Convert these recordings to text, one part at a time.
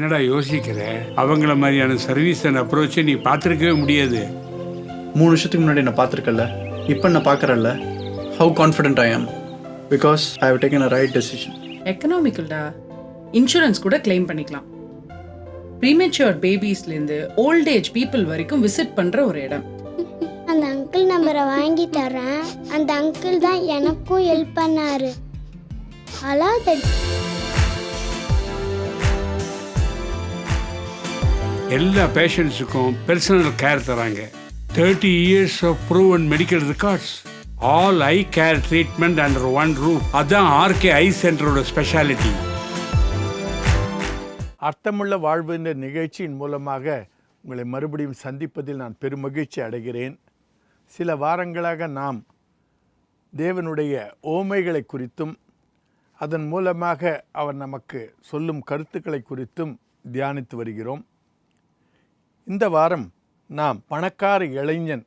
என்னடா யோசிக்கிற? அவங்கள மாதிரியான சர்வீஸ் அண்ட் அப்ரோச்சை நீ பார்த்துருக்கவே முடியாது. 3 வருஷத்துக்கு முன்னாடி நான் பார்த்துருக்கல, இப்போ நான் பார்க்குறேன்ல. How confident I am because I have taken a right decision. எக்கனாமிக்கல்டா, இன்சூரன்ஸ் கூட கிளைம் பண்ணிக்கலாம். ப்ரீமெச்சூர் பேபிஸ்லேருந்து ஓல்ட் ஏஜ் பீப்புள் வரைக்கும் விசிட் பண்ணுற ஒரு இடம். அந்த அங்கிள் நம்பரை வாங்கி தரேன். அந்த அங்கிள் தான் எனக்கும் ஹெல்ப் பண்ணாரு. அழாத. எல்லா பேஷண்ட்ஸுக்கும் பர்சனல் கேர் தராங்க. 30 years of proven medical records. All eye care treatment under one roof. அதான் ஆர்கே ஐ சென்டரோட ஸ்பெஷாலிட்டி. அர்த்தமுள்ள வாழ்வு என்ற நிகழ்ச்சியின் மூலமாக உங்களை மறுபடியும் சந்திப்பதில் நான் பெருமகிழ்ச்சி அடைகிறேன். சில வாரங்களாக நாம் தேவனுடைய ஓமைகளை குறித்தும் அதன் மூலமாக அவர் நமக்கு சொல்லும் கருத்துக்களை குறித்தும் தியானித்து வருகிறோம். இந்த வாரம் நாம் பணக்கார இளைஞன்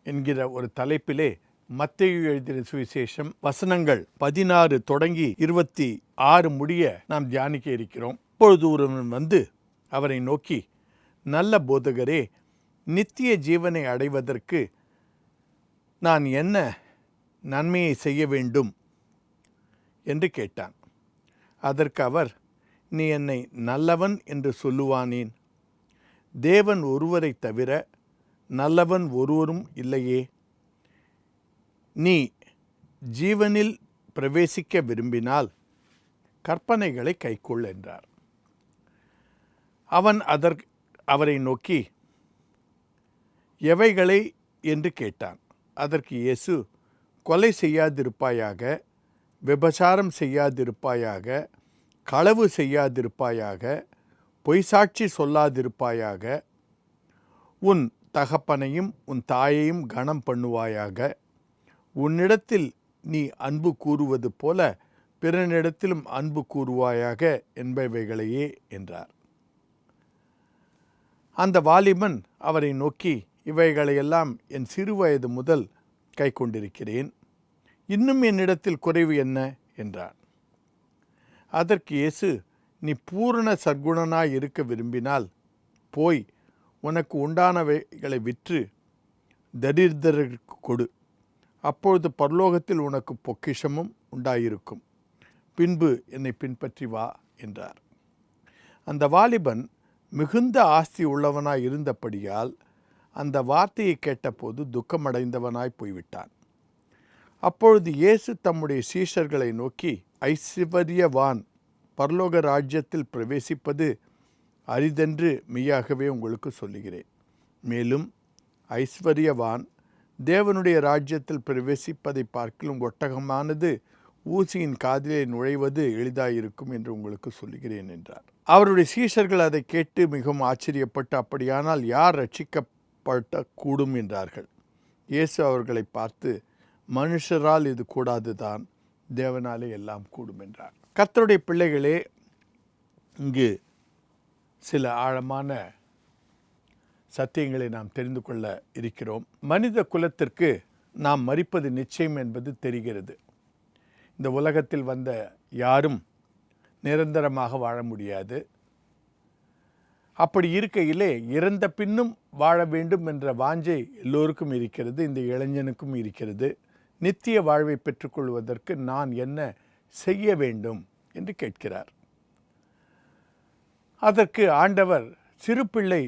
என்கிற ஒரு தலைப்பிலே மத்தேயு எழுதிய சுவிசேஷம் வசனங்கள் 16 தொடங்கி 26 முடிய நாம் தியானிக்க இருக்கிறோம். இப்பொழுது ஒருவன் வந்து அவரை நோக்கி, நல்ல போதகரே, நித்திய ஜீவனை அடைவதற்கு நான் என்ன நன்மையை செய்ய வேண்டும் என்று கேட்டான். அதற்கு அவர், நீ என்னை நல்லவன் என்று சொல்லுவானேன்? தேவன் ஒருவரை தவிர நல்லவன் ஒருவரும் இல்லையே. நீ ஜீவனில் பிரவேசிக்க விரும்பினால் கற்பனைகளை கைக்கொள் என்றார். அவன் அவரை நோக்கி, எவைகளை என்று கேட்டான். அதற்கு இயேசு, கொலை செய்யாதிருப்பாயாக, விபசாரம் செய்யாதிருப்பாயாக, களவு செய்யாதிருப்பாயாக, பொய்சாட்சி சொல்லாதிருப்பாயாக, உன் தகப்பனையும் உன் தாயையும் கனம் பண்ணுவாயாக, உன்னிடத்தில் நீ அன்பு கூறுவது போல பிறனிடத்திலும் அன்பு கூறுவாயாக என்பவைகளையே என்றார். அந்த வாலிபன் அவரை நோக்கி, இவைகளையெல்லாம் என் சிறுவயது முதல் கை கொண்டிருக்கிறேன், இன்னும் என்னிடத்தில் குறைவு என்ன என்றார். அதற்கு இயேசு, நீ பூரண சர்க்குணனாய் இருக்க விரும்பினால் போய் உனக்கு உண்டானவைகளை விற்று தரித்திரருக்கு கொடு, அப்பொழுது பரலோகத்தில் உனக்கு பொக்கிஷமும் உண்டாயிருக்கும், பின்பு என்னை பின்பற்றி வா என்றார். அந்த வாலிபன் மிகுந்த ஆஸ்தி உள்ளவனாய் இருந்தபடியால் அந்த வார்த்தையை கேட்டபோது துக்கமடைந்தவனாய் போய்விட்டான். அப்பொழுது இயேசு தம்முடைய சீஷர்களை நோக்கி, ஐஸ்வர்யவான் பரலோக ராஜ்யத்தில் பிரவேசிப்பது அரிதென்று மெய்யாகவே உங்களுக்கு சொல்லுகிறேன். மேலும் ஐஸ்வர்யவான் தேவனுடைய ராஜ்யத்தில் பிரவேசிப்பதை பார்க்கிலும் ஒட்டகமானது ஊசியின் காதிலே நுழைவது எளிதாயிருக்கும் என்று உங்களுக்கு சொல்லுகிறேன் என்றார். அவருடைய சீஷர்கள் அதை கேட்டு மிகவும் ஆச்சரியப்பட்டு, அப்படியானால் யார் ரட்சிக்கப்பட கூடும் என்றார்கள். இயேசு அவர்களை பார்த்து, மனுஷரால் இது கூடாதுதான், தேவனாலே எல்லாம் கூடும் என்றார். கர்த்தருடைய பிள்ளைகளே, இங்கு சில ஆழமான சத்தியங்களை நாம் தெரிந்து கொள்ள இருக்கிறோம். மனித குலத்திற்கு நாம் மரிப்பது நிச்சயம் என்பது தெரிகிறது. இந்த உலகத்தில் வந்த யாரும் நிரந்தரமாக வாழ முடியாது. அப்படி இருக்கையிலே இறந்த பின்னும் வாழ வேண்டும் என்ற வாஞ்சை எல்லோருக்கும் இருக்கிறது, இந்த இளைஞனுக்கும் இருக்கிறது. நித்திய வாழ்வை பெற்றுக்கொள்வதற்கு நான் என்ன செய்ய வேண்டும் என்று கேட்கிறார். அதற்கு ஆண்டவர் சிறு பிள்ளை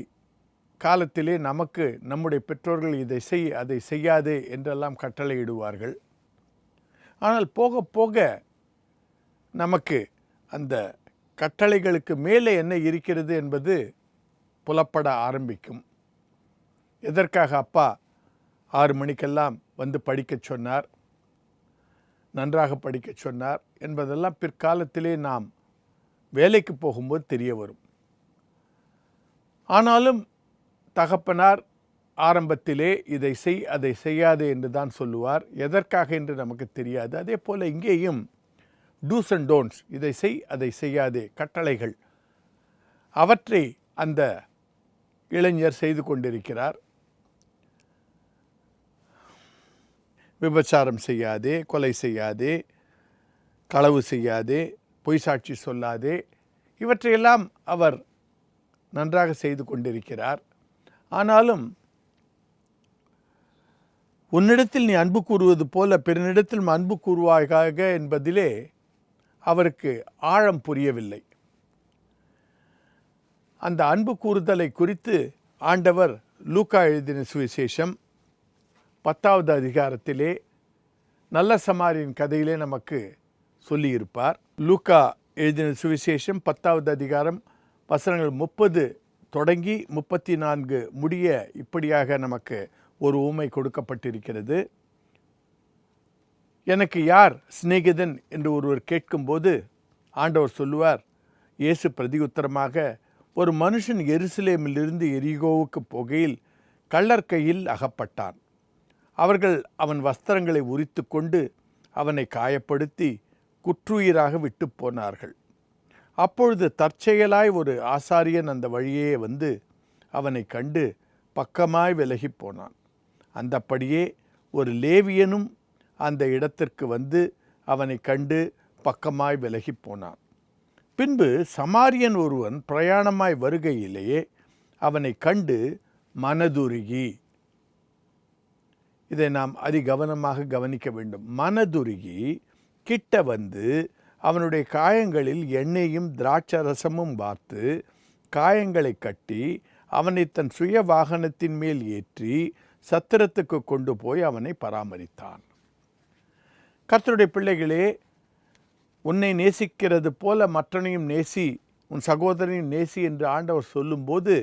காலத்திலே நமக்கு நம்முடைய பெற்றோர்கள் இதை செய் அதை செய்யாதே என்றெல்லாம் கட்டளையிடுவார்கள். ஆனால் போக போக நமக்கு அந்த கட்டளைகளுக்கு மேலே என்ன இருக்கிறது என்பது புலப்பட ஆரம்பிக்கும். எதற்காக அப்பா 6 மணிக்கெல்லாம் வந்து படிக்கச் சொன்னார், நன்றாக படிக்கச் சொன்னார் என்பதெல்லாம் பிற்காலத்திலே நாம் வேலைக்கு போகும்போது தெரிய வரும். ஆனாலும் தகப்பனார் ஆரம்பத்திலே இதை செய் அதை செய்யாதே என்று தான் சொல்லுவார். எதற்காக என்று நமக்கு தெரியாது. அதே போல் இங்கேயும் டூஸ் அண்ட் டோன்ட்ஸ், இதை செய் அதை செய்யாதே கட்டளைகள், அவற்றை அந்த இளைஞர் செய்து கொண்டிருக்கிறார். விபச்சாரம் செய்யாதே, கொலை செய்யாதே, களவு செய்யாதே, பொய் சாட்சி சொல்லாதே இவற்றையெல்லாம் அவர் நன்றாக செய்து கொண்டிருக்கிறார். ஆனாலும் உன்னிடத்தில் நீ அன்பு கூறுவது போல பிறனிடத்தில் அன்பு கூறுவாயாக என்பதிலே அவருக்கு ஆழம் புரியவில்லை. அந்த அன்பு கூறுதலை குறித்து ஆண்டவர் லூக்கா எழுதின சுவிசேஷம் 10வது அதிகாரத்திலே நல்ல சமாரியின் கதையிலே நமக்கு சொல்லியிருப்பார். லூக்கா எழுதின சுவிசேஷம் 10வது அதிகாரம் வசனங்கள் 30 தொடங்கி 34 முடிய இப்படியாக நமக்கு ஒரு உவமை கொடுக்கப்பட்டிருக்கிறது. எனக்கு யார் சிநேகிதன் என்று ஒருவர் கேட்கும்போது ஆண்டவர் சொல்லுவார், இயேசு பிரதியுத்தரமாக, ஒரு மனுஷன் எருசலேமிலிருந்து எரிகோவுக்கு போகையில் கள்ளர் கையில் அகப்பட்டான். அவர்கள் அவன் வஸ்திரங்களை உரித்து கொண்டு அவனை காயப்படுத்தி குற்றுயிராக விட்டு போனார்கள். அப்பொழுது தற்செயலாய் ஒரு ஆசாரியன் அந்த வழியே வந்து அவனை கண்டு பக்கமாய் விலகி போனான். அந்தப்படியே ஒரு லேவியனும் அந்த இடத்திற்கு வந்து அவனை கண்டு பக்கமாய் விலகி போனான். பின்பு சமாரியன் ஒருவன் பிரயாணமாய் வருகையிலேயே அவனை கண்டு மனதுருகி, இதை நாம் அதிகவனமாக கவனிக்க வேண்டும், மனதுருகி கிட்ட வந்து அவனுடைய காயங்களில் எண்ணெயும் திராட்சரசமும் வார்த்து காயங்களை கட்டி அவனை தன் சுய வாகனத்தின் மேல் ஏற்றி சத்திரத்துக்கு கொண்டு போய் அவனை பராமரித்தான். கர்த்தருடைய பிள்ளைகளே, உன்னை நேசிக்கிறது போல மற்றனையும் நேசி, உன் சகோதரனையும் நேசி என்று ஆண்டவர் சொல்லும்போது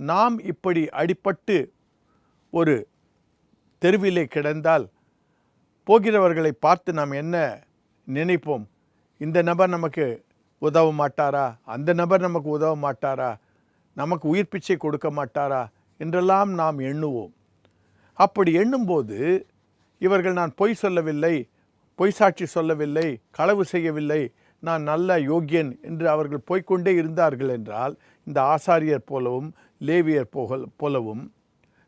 நாம் இப்படி அடிபட்டு ஒரு தெருவிலே கிடந்தால் போகிறவர்களை பார்த்து நாம் என்ன நினைப்போம்? இந்த நபர் நமக்கு உதவ மாட்டாரா, அந்த நபர் நமக்கு உதவ மாட்டாரா, நமக்கு உயிர் பிச்சை கொடுக்க மாட்டாரா என்றெல்லாம் நாம் எண்ணுவோம். அப்படி எண்ணும்போது இவர்கள் நான் பொய் சொல்லவில்லை, பொய் சாட்சி சொல்லவில்லை, களவு செய்யவில்லை, நான் நல்ல யோக்கியன் என்று அவர்கள் போய்கொண்டே இருந்தார்கள் என்றால் இந்த ஆசாரியர் போலவும் லேவியர் போலவும்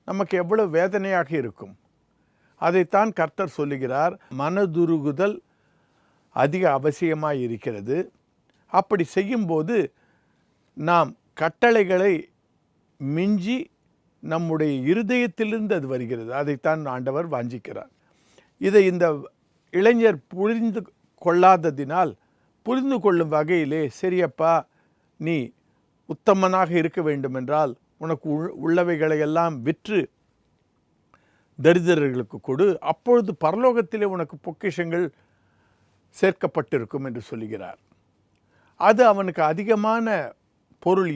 நமக்கு எவ்வளவு வேதனையாக இருக்கும். அதைத்தான் கர்த்தர் சொல்லுகிறார், மனதுருகுதல் அதிக அவசியமாய் இருக்கிறது. அப்படி செய்யும்போது நாம் கட்டளைகளை மிஞ்சி நம்முடைய இருதயத்திலிருந்து அது வருகிறது. அதைத்தான் ஆண்டவர் வாஞ்சிக்கிறார். இதை இந்த இளைஞர் புரிந்து கொள்ளாததினால் புரிந்து கொள்ளும் வகையிலே, சரியப்பா, நீ உத்தமனாக இருக்க வேண்டுமென்றால் உனக்கு உள்ளவைகளை எல்லாம் விற்று தரித்திரர்களுக்கு கொடு, அப்பொழுது பரலோகத்திலே உனக்கு பொக்கிஷங்கள் சேர்க்கப்பட்டிருக்கும் என்று சொல்லுகிறார். அது அவனுக்கு அதிகமான பொருள்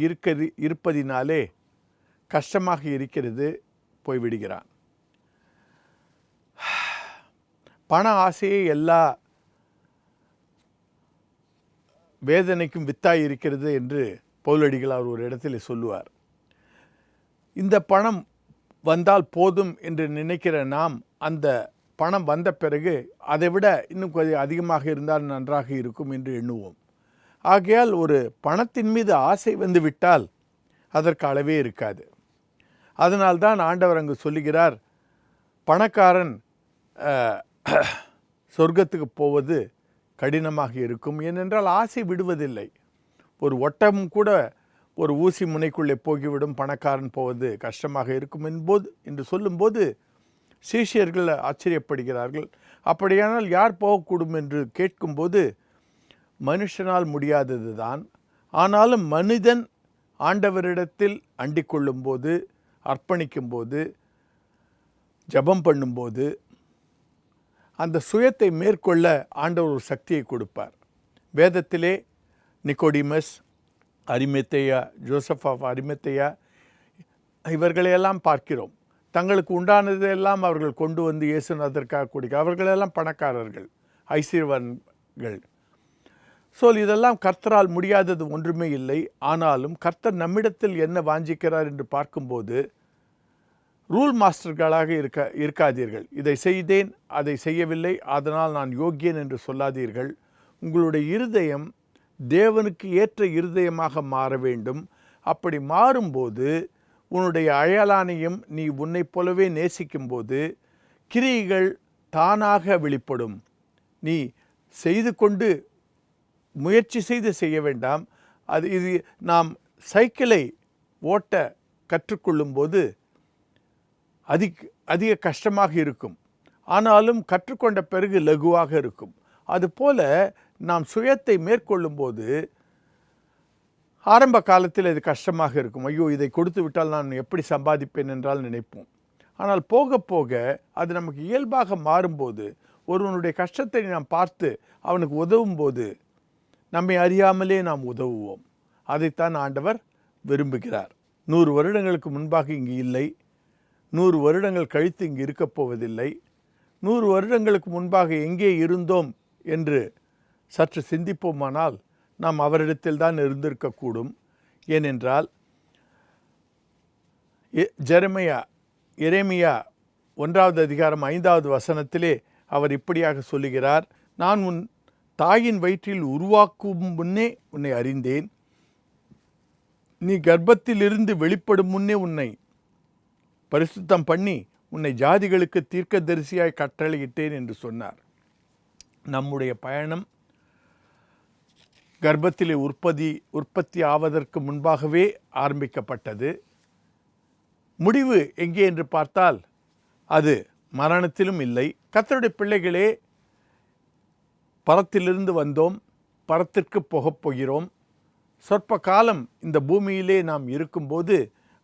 இருப்பதினாலே கஷ்டமாக இருக்கிறது, போய்விடுகிறான். பண ஆசையே எல்லா வேதனைக்கும் வித்தாய் இருக்கிறது என்று பவுலடிகளார் ஒரு இடத்தில் சொல்லுவார். இந்த பணம் வந்தால் போதும் என்று நினைக்கிற நாம் அந்த பணம் வந்த பிறகு அதை விட இன்னும் கொஞ்சம் அதிகமாக இருந்தால் நன்றாக இருக்கும் என்று எண்ணுவோம். ஆகையால் ஒரு பணத்தின் மீது ஆசை வந்து விட்டால் அதற்கு அளவே இருக்காது. அதனால்தான் ஆண்டவர் அங்கு சொல்லுகிறார், பணக்காரன் சொர்க்கத்துக்கு போவது கடினமாக இருக்கும். ஏனென்றால் ஆசை விடுவதில்லை. ஒரு ஒட்டகம் கூட ஒரு ஊசி முனைக்குள்ளே போகிவிடும், பணக்காரன் போவது கஷ்டமாக இருக்கும் என்று சொல்லும்போது சீஷியர்கள் ஆச்சரியப்படுகிறார்கள். அப்படியானால் யார் போகக்கூடும் என்று கேட்கும்போது மனுஷனால் முடியாதது தான். ஆனாலும் மனிதன் ஆண்டவரிடத்தில் அண்டிக் கொள்ளும்போது, அர்ப்பணிக்கும்போது, ஜபம் பண்ணும்போது அந்த சுயத்தை மேற்கொள்ள ஆண்டவர் ஒரு சக்தியை கொடுப்பார். வேதத்திலே நிக்கோடிமஸ், அரிமத்தேயா, ஜோசப் ஆஃப் அரிமத்தேயா இவர்களையெல்லாம் பார்க்கிறோம். தங்களுக்கு உண்டானதையெல்லாம் அவர்கள் கொண்டு வந்து இயேசுநாதற்காக கொடுக்க, அவர்களெல்லாம் பணக்காரர்கள், ஐஸ்வர்யவான்கள். இதெல்லாம் கர்த்தரால் முடியாதது ஒன்றுமே இல்லை. ஆனாலும் கர்த்தர் நம்மிடத்தில் என்ன வாஞ்சிக்கிறார் என்று பார்க்கும்போது, ரூல் மாஸ்டர்களாக இருக்காதீர்கள். இதை செய்தேன், அதை செய்யவில்லை, அதனால் நான் யோக்கியன் என்று சொல்லாதீர்கள். உங்களுடைய இருதயம் தேவனுக்கு ஏற்ற இருதயமாக மாற வேண்டும். அப்படி மாறும்போது உன்னுடைய அயலானையும் நீ உன்னை போலவே நேசிக்கும்போது கிரியைகள் தானாக வெளிப்படும். நீ செய்து கொண்டு முயற்சி செய்து செய்ய வேண்டாம். இது நாம் சைக்கிளை ஓட்ட கற்றுக்கொள்ளும்போது அதிக கஷ்டமாக இருக்கும், ஆனாலும் கற்றுக்கொண்ட பிறகு லகுவாக இருக்கும். அதுபோல நாம் சுயத்தை மேற்கொள்ளும்போது ஆரம்ப காலத்தில் இது கஷ்டமாக இருக்கும். ஐயோ, இதை கொடுத்து விட்டால் நான் எப்படி சம்பாதிப்பேன் என்றால் நினைப்போம். ஆனால் போக போக அது நமக்கு இயல்பாக மாறும்போது, ஒருவனுடைய கஷ்டத்தை நாம் பார்த்து அவனுக்கு உதவும் போது நம்மை அறியாமலே நாம் உதவுவோம். அதைத்தான் ஆண்டவர் விரும்புகிறார். 100 வருடங்களுக்கு முன்பாக இங்கு இல்லை, 100 வருடங்கள் கழித்து இங்கு இருக்கப் போவதில்லை. 100 வருடங்களுக்கு முன்பாக எங்கே இருந்தோம் என்று சற்று சிந்திப்போமானால் நாம் அவரிடத்தில் தான் இருந்திருக்கக்கூடும். ஏனென்றால் எரேமியா 1வது அதிகாரம் 5வது வசனத்திலே அவர் இப்படியாக சொல்லுகிறார், நான் உன் தாயின் வயிற்றில் உருவாக்கும் முன்னே உன்னை அறிந்தேன், நீ கர்ப்பத்திலிருந்து வெளிப்படும் முன்னே உன்னை பரிசுத்தம் பண்ணி உன்னை ஜாதிகளுக்கு தீர்க்கதரிசியாய் கட்டளையிட்டேன் என்று சொன்னார். நம்முடைய பயணம் கர்ப்பத்திலே உற்பத்தி ஆவதற்கு முன்பாகவே ஆரம்பிக்கப்பட்டது. முடிவு எங்கே என்று பார்த்தால் அது மரணத்திலும் இல்லை. கர்த்தருடைய பிள்ளைகளே, பரத்திலிருந்து வந்தோம், பரத்திற்கு போகப் போகிறோம். சொற்ப காலம் இந்த பூமியிலே நாம் இருக்கும்போது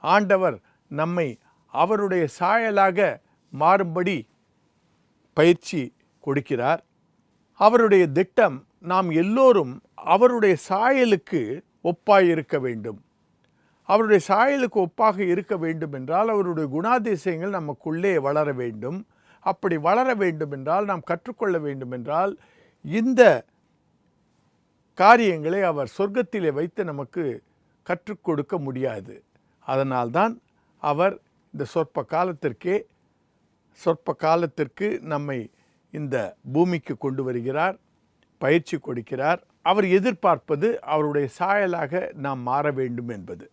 ஆண்டவர் நம்மை அவருடைய சாயலாக மாறும்படி பயிற்சி கொடுக்கிறார். அவருடைய திட்டம் நாம் எல்லோரும் அவருடைய சாயலுக்கு ஒப்பாய் இருக்க வேண்டும். அவருடைய சாயலுக்கு ஒப்பாக இருக்க வேண்டும் என்றால் அவருடைய குணாதிசயங்கள் நமக்குள்ளே வளர வேண்டும். அப்படி வளர வேண்டும் என்றால், நாம் கற்றுக்கொள்ள வேண்டும் என்றால், இந்த காரியங்களை அவர் சொர்க்கத்திலே வைத்து நமக்கு கற்றுக் கொடுக்க முடியாது. அதனால்தான் அவர் இந்த சொற்ப காலத்திற்கு நம்மை இந்த பூமிக்கு கொண்டு வருகிறார், பயிற்சி கொடுக்கிறார். அவர் எதிர்பார்ப்பது அவருடைய சாயலாக நாம் மாற வேண்டும் என்பது.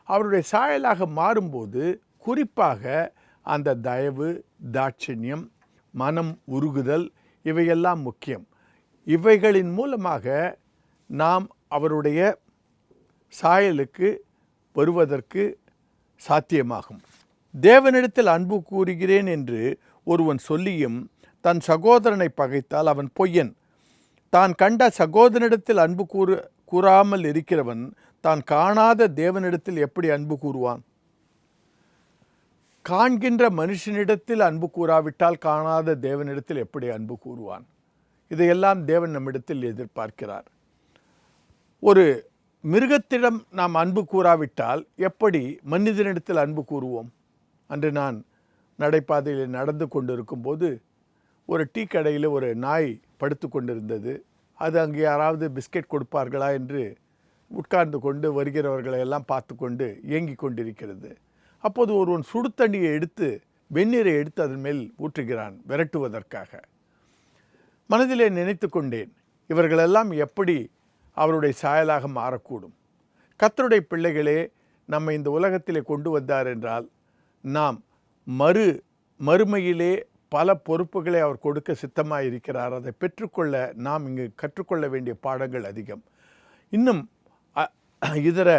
அவருடைய சாயலாக மாறும்போது குறிப்பாக அந்த தயவு, தாட்சண்யம், மனம் உருகுதல் இவையெல்லாம் முக்கியம். இவைகளின் மூலமாக நாம் அவருடைய சாயலுக்கு வருவதற்கு சாத்தியமாகும். தேவனிடத்தில் அன்பு கூறுகிறேன் என்று ஒருவன் சொல்லியும் தன் சகோதரனை பகைத்தால் அவன் பொய்யன். தான் கண்ட சகோதரனிடத்தில் அன்பு கூறாமல் இருக்கிறவன் தான் காணாத தேவனிடத்தில் எப்படி அன்பு கூறுவான்? காண்கின்ற மனுஷனிடத்தில் அன்பு கூறாவிட்டால் காணாத தேவனிடத்தில் எப்படி அன்பு கூறுவான்? இதையெல்லாம் தேவன் நம்மிடத்தில் எதிர்பார்க்கிறார். ஒரு மிருகத்திடம் நாம் அன்பு கூறாவிட்டால் எப்படி மனிதனிடத்தில் அன்பு கூறுவோம்? அன்று நான் நடைபாதையில் நடந்து கொண்டிருக்கும் போது ஒரு டீ கடையில் ஒரு நாய் படுத்து கொண்டிருந்தது. அது அங்கே யாராவது பிஸ்கெட் கொடுப்பார்களா என்று உட்கார்ந்து கொண்டு வருகிறவர்களை எல்லாம் பார்த்து கொண்டு ஏங்கி கொண்டிருக்கிறது. அப்போது ஒருவன் சுடு தண்ணியை எடுத்து வெந்நீரை எடுத்து அதன் மேல் ஊற்றுகிறான் விரட்டுவதற்காக. மனதிலே நினைத்து கொண்டேன், இவர்களெல்லாம் எப்படி அவருடைய சாயலாக மாறக்கூடும்? கர்த்தருடைய பிள்ளைகளே, நம்மை இந்த உலகத்திலே கொண்டு வந்தார் என்றால் நாம் மறுமையிலே பல பொறுப்புகளை அவர் கொடுக்க சித்தமாக இருக்கிறார். அதை பெற்றுக்கொள்ள நாம் இங்கு கற்றுக்கொள்ள வேண்டிய பாடங்கள் அதிகம். இன்னும் இதர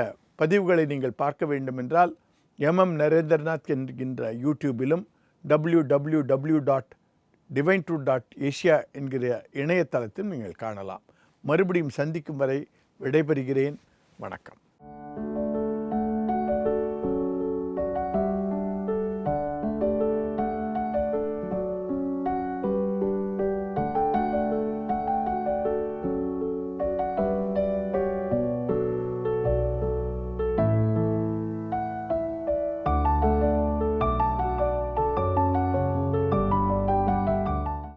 பதிவுகளை நீங்கள் பார்க்க வேண்டும் என்றால் நரேந்திரநாத் என்கின்ற யூடியூபிலும் www.divine2.asia என்கிற இணையதளத்தில் நீங்கள் காணலாம். மறுபடியும் சந்திக்கும் வரை விடைபெறுகிறேன். வணக்கம்.